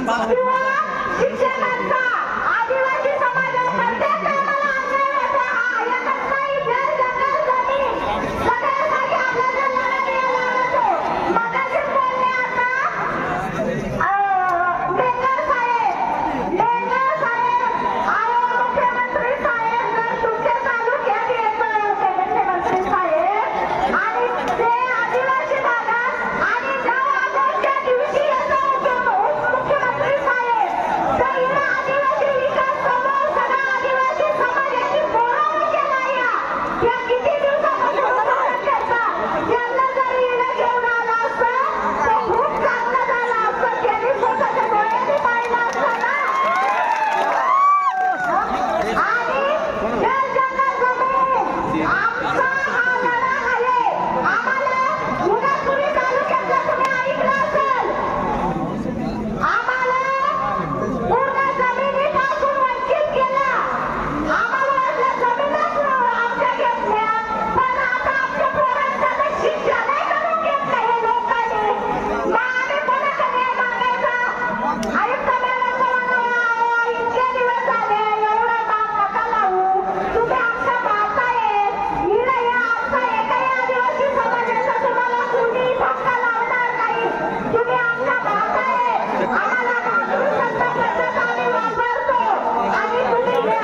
किंवा शिक्षणाचा आदिवासी समाजामध्ये आम्हाला अन्याय होतो हा एकच नाही जर जंगल जमीन सगळ्यासाठी आपल्याला लढा द्यायला लागतो. मगाशी बोलले आता बेंगळ साहेब अहो मुख्यमंत्री साहेब जर तुमच्या तालुक्यात येतोय मुख्यमंत्री साहेब आणि ते आदिवासी भागात आणि गावाच्या दिवशी येतो मुख्यमंत्री साहेब तर या आदिवासी विकास समूह सगळा आदिवासी समाजाची बोलावणी केला या त्या किती दिवसापासून बोलावणी करतात. त्यांना जर इकडे घेऊन आला असतं तर खूप चांगलं झालं असतं. त्यांनी स्वतःच्या डोळ्यांनी पाहिलं असतं ना. आणि जर जंगल जमीन आमचा हा लढा आहे. आम्हाला उदापुरी तालुक्यातलं तुम्ही ऐकलं असेल आम्हाला पूर्ण जमिनीपासून वंचित केलं. आम्हाला वाटलं जमीनच आमच्या घेतल्या पण आता आमच्या पोरांचं तर शिक्षणही करून घेतलं हे लोकांनी. मग आम्ही कोणाकडे मागायचं? आयुक्त मॅडमचं म्हणावं इतके दिवस झाले एवढं काम नका लावू तुम्ही आमच्या माता आहेत इकडे या आमचा एकही आदिवासी समाजाचा तुम्हाला कुणी धक्का लावणार नाही. तुम्ही आमच्या माता आहेत आम्हाला मातृसत्ता पद्धत आम्ही वापरतो आणि तुम्ही घ्या.